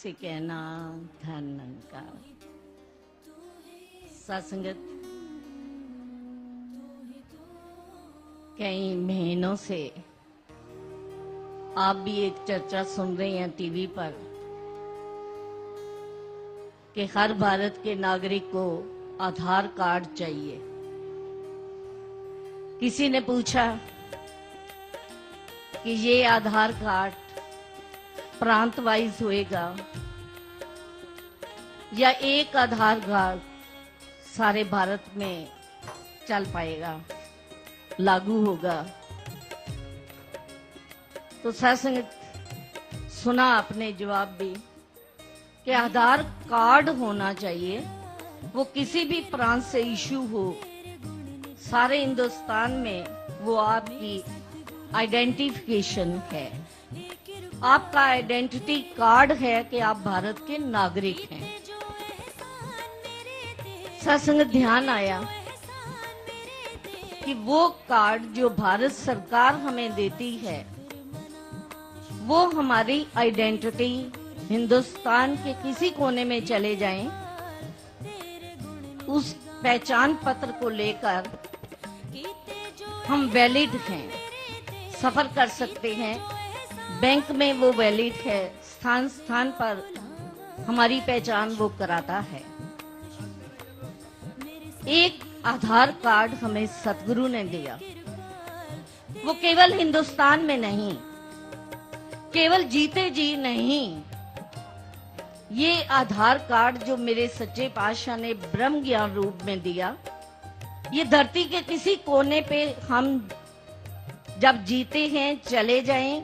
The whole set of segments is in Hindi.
से कहना धन नंकार। सत्संगत, कई महीनों से आप भी एक चर्चा सुन रहे हैं टीवी पर कि हर भारत के नागरिक को आधार कार्ड चाहिए। किसी ने पूछा कि ये आधार कार्ड प्रांत वाइज होएगा या एक आधार कार्ड सारे भारत में चल पाएगा, लागू होगा। तो सत्संग सुना आपने जवाब भी कि आधार कार्ड होना चाहिए, वो किसी भी प्रांत से इशू हो, सारे हिंदुस्तान में वो आपकी आइडेंटिफिकेशन है, आपका आइडेंटिटी कार्ड है कि आप भारत के नागरिक हैं। सत्संग ध्यान आया कि वो कार्ड जो भारत सरकार हमें देती है वो हमारी आइडेंटिटी हिंदुस्तान के किसी कोने में चले जाएं, उस पहचान पत्र को लेकर हम वैलिड हैं, सफर कर सकते हैं, बैंक में वो वैलिड है, स्थान स्थान पर हमारी पहचान वो कराता है। एक आधार कार्ड हमें सतगुरु ने दिया, वो केवल हिंदुस्तान में नहीं, केवल जीते जी नहीं, ये आधार कार्ड जो मेरे सच्चे पातशाह ने ब्रह्म ज्ञान रूप में दिया, ये धरती के किसी कोने पे हम जब जीते हैं चले जाएं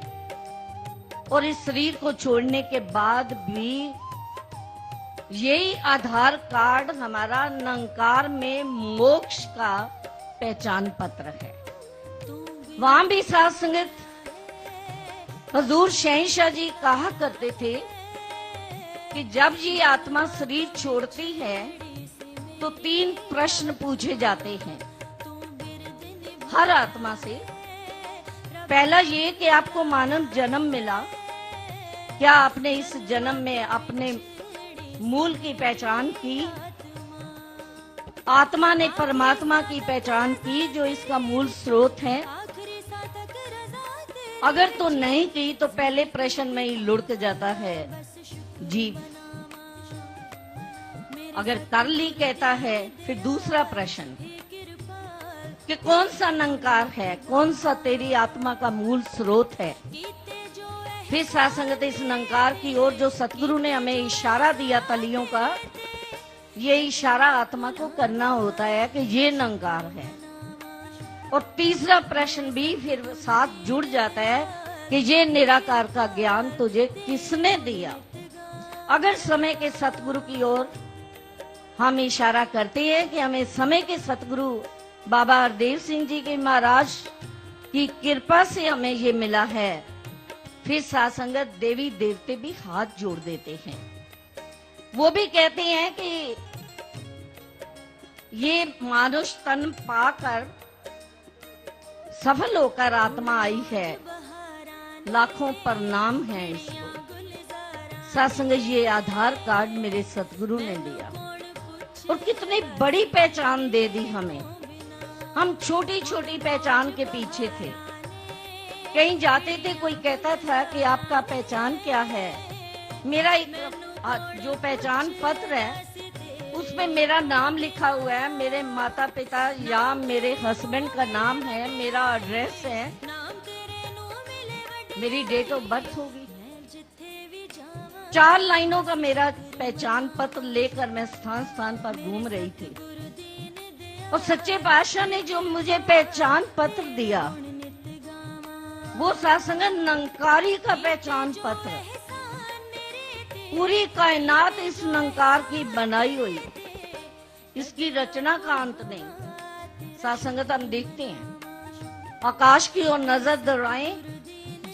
और इस शरीर को छोड़ने के बाद भी यही आधार कार्ड हमारा नंकार में मोक्ष का पहचान पत्र है। वहां भी साध संगत हजूर शहंशाह जी कहा करते थे कि जब ये आत्मा शरीर छोड़ती है तो 3 प्रश्न पूछे जाते हैं हर आत्मा से। पहला ये कि आपको मानव जन्म मिला, क्या आपने इस जन्म में अपने मूल की पहचान की? आत्मा ने परमात्मा की पहचान की जो इसका मूल स्रोत है? अगर तो नहीं की तो पहले प्रश्न में ही लुढ़क जाता है जीव। अगर कर ली कहता है फिर दूसरा प्रश्न कि कौन सा नंकार है, कौन सा तेरी आत्मा का मूल स्रोत है। फिर सासंगत इस नंकार की ओर जो सतगुरु ने हमें इशारा दिया तलियों का, ये इशारा आत्मा को करना होता है कि ये नंकार है। और तीसरा प्रश्न भी फिर साथ जुड़ जाता है कि ये निराकार का ज्ञान तुझे किसने दिया। अगर समय के सतगुरु की ओर हम इशारा करते हैं कि हमें समय के सतगुरु बाबा हरदेव सिंह जी के महाराज की कृपा से हमें ये मिला है, फिर सासंगत देवी देवते भी हाथ जोड़ देते हैं। वो भी कहते हैं कि ये मानुष तन पाकर सफल होकर आत्मा आई है, लाखों प्रणाम है इसको। सासंग ये आधार कार्ड मेरे सतगुरु ने दिया और कितनी बड़ी पहचान दे दी हमें। हम छोटी छोटी पहचान के पीछे थे, कहीं जाते थे कोई कहता था कि आपका पहचान क्या है। मेरा एक जो पहचान पत्र है उसमें मेरा नाम लिखा हुआ है, मेरे माता पिता या मेरे हस्बैंड का नाम है, मेरा एड्रेस है, मेरी डेट ऑफ बर्थ होगी। 4 लाइनों का मेरा पहचान पत्र लेकर मैं स्थान स्थान पर घूम रही थी। और सच्चे पातशाह ने जो मुझे पहचान पत्र दिया वो सासंग नंकारी का पहचान पत्र। पूरी कायनात इस नंकार की बनाई हुई, इसकी रचना का अंत नहीं। सासंगत हम देखते हैं आकाश की ओर नजर दौड़ाएं,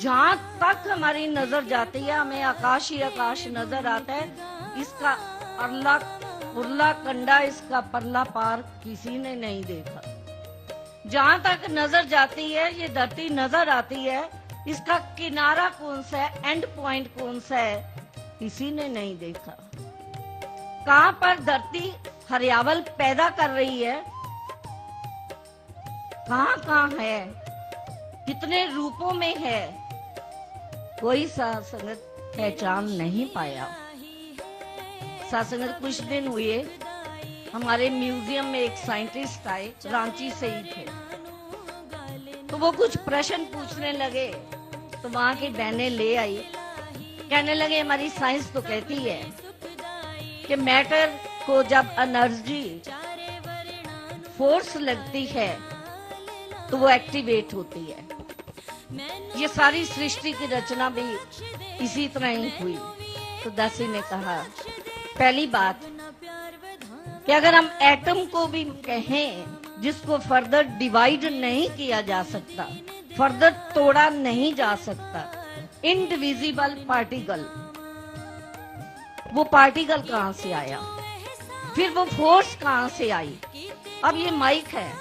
जहां तक हमारी नजर जाती है हमें आकाश ही आकाश नजर आता है। इसका उरला कंडा, इसका परला पार किसी ने नहीं देखा। जहां तक नजर जाती है ये धरती नजर आती है, इसका किनारा कौन सा है, एंड पॉइंट कौन सा है, किसी ने नहीं देखा। कहां पर धरती हरियावल पैदा कर रही है, कहां कहां है, कितने रूपों में है, कोई साध संगत पहचान नहीं पाया। साध संगत कुछ दिन हुए, हमारे म्यूजियम में एक साइंटिस्ट आए, रांची से ही थे। तो वो कुछ प्रश्न पूछने लगे, तो वहां की बहनें ले आई, कहने लगे हमारी साइंस तो कहती है कि मैटर को जब एनर्जी फोर्स लगती है तो वो एक्टिवेट होती है। ये सारी सृष्टि की रचना भी इसी तरह ही हुई। तो दासी ने कहा, पहली बात कि अगर हम एटम को भी कहें जिसको फर्दर डिवाइड नहीं किया जा सकता, फर्दर तोड़ा नहीं जा सकता, इनडिविजिबल पार्टिकल, वो पार्टिकल कहां से आया, फिर वो फोर्स कहां से आई। अब ये माइक है,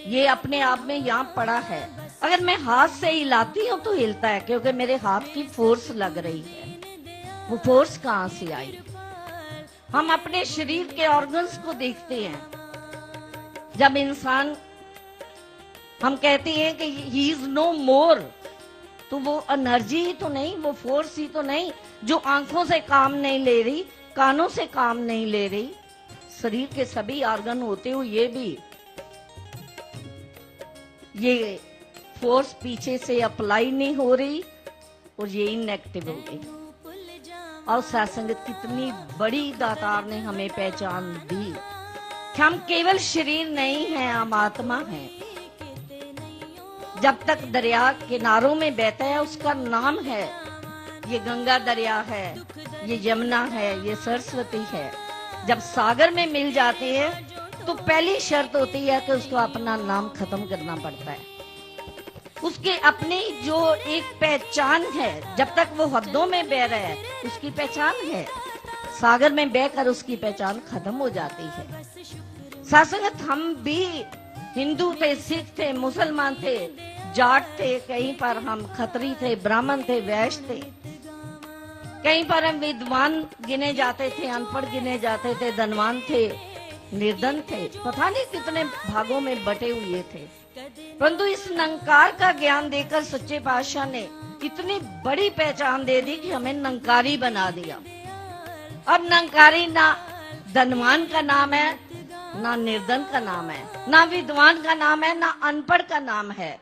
ये अपने आप में यहां पड़ा है, अगर मैं हाथ से हिलाती हूं तो हिलता है क्योंकि मेरे हाथ की फोर्स लग रही है। वो फोर्स कहां से आई। हम अपने शरीर के ऑर्गन्स को देखते हैं, जब इंसान, हम कहते हैं कि ही इज नो मोर, तो वो एनर्जी ही तो नहीं, वो फोर्स ही तो नहीं जो आंखों से काम नहीं ले रही, कानों से काम नहीं ले रही। शरीर के सभी ऑर्गन होते हुए ये फोर्स पीछे से अप्लाई नहीं हो रही और ये इनएक्टिव हो गई। और सत्संगत कितनी बड़ी दातार ने हमें पहचान दी कि हम केवल शरीर नहीं हैं, हम आत्मा हैं। जब तक दरिया किनारों में बहता है उसका नाम है, ये गंगा दरिया है, ये यमुना है, ये सरस्वती है। जब सागर में मिल जाते हैं तो पहली शर्त होती है कि उसको अपना नाम खत्म करना पड़ता है। उसके अपनी जो एक पहचान है, जब तक वो हदों में बह रहा है उसकी पहचान है, सागर में बहकर उसकी पहचान खत्म हो जाती है। सत्संगत हम भी हिंदू थे, सिख थे, मुसलमान थे, जाट थे, कहीं पर हम खत्री थे, ब्राह्मण थे, वैश्य थे, कहीं पर हम विद्वान गिने जाते थे, अनपढ़ गिने जाते थे, धनवान थे, निर्धन थे, पता नहीं कितने भागों में बटे हुए थे। परंतु इस नंकार का ज्ञान देकर सच्चे पातशाह ने इतनी बड़ी पहचान दे दी कि हमें नंकारी बना दिया। अब नंकारी ना धनवान का नाम है, ना निर्धन का नाम है, ना विद्वान का नाम है, ना अनपढ़ का नाम है।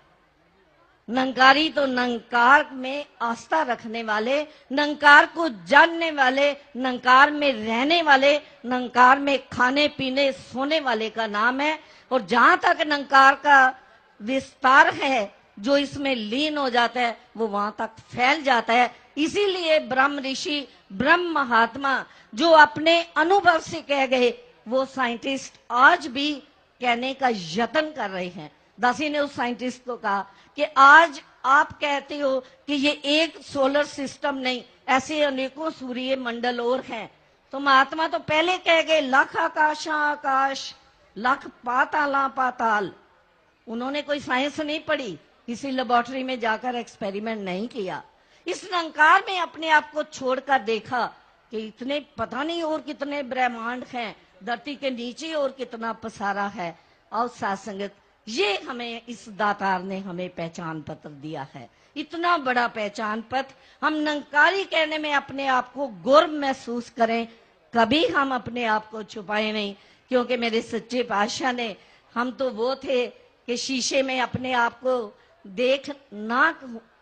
नंकारी तो नंकार में आस्था रखने वाले, नंकार को जानने वाले, नंकार में रहने वाले, नंकार में खाने पीने सोने वाले का नाम है। और जहां तक नंकार का विस्तार है, जो इसमें लीन हो जाता है, वो वहां तक फैल जाता है। इसीलिए ब्रह्म ऋषि, ब्रह्म महात्मा जो अपने अनुभव से कह गए, वो साइंटिस्ट आज भी कहने का यत्न कर रहे हैं। दासी ने उस साइंटिस्ट को कहा कि आज आप कहते हो कि ये एक सोलर सिस्टम नहीं, ऐसे अनेकों सूर्य मंडल और हैं। तो महात्मा तो पहले कह गए, लख आकाशा आकाश, लख पाताला पाताल। उन्होंने कोई साइंस नहीं पढ़ी, किसी लेबोरेटरी में जाकर एक्सपेरिमेंट नहीं किया। इस नंकार में अपने आप को छोड़कर देखा कि इतने पता नहीं और कितने ब्रह्मांड हैं, धरती के नीचे और कितना पसारा है। और सत्संगत, ये हमें इस दातार ने हमें पहचान पत्र दिया है, इतना बड़ा पहचान पत्र। हम नंकारी कहने में अपने आप को गर्व महसूस करें, कभी हम अपने आप को छुपाए नहीं। क्योंकि मेरे सच्चे पातशाह ने, हम तो वो थे कि शीशे में अपने आप को देख ना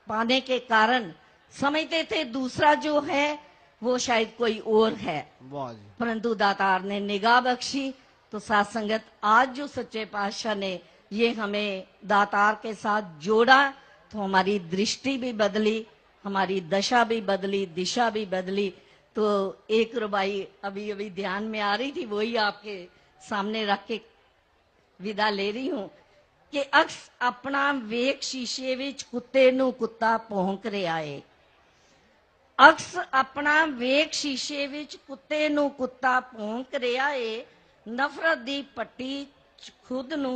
पाने के कारण समझते थे दूसरा जो है वो शायद कोई और है, परंतु दातार ने निगाह बख्शी। तो सत्संगत, आज जो सच्चे पातशाह ने ये हमें दातार के साथ जोड़ा, तो हमारी दृष्टि भी बदली, हमारी दशा भी बदली, दिशा भी बदली। तो एक रुबाई अभी अभी ध्यान में आ रही थी, वही आपके सामने रख के विदा ले रही हूं कि अक्स अपना वेख शीशे विच कुत्ते नू कुत्ता भौंक रिहा है। अक्स अपना वेख शीशे विच कुत्ते नू कुत्ता भौंक रिहा है। नफरत दी पट्टी खुद नू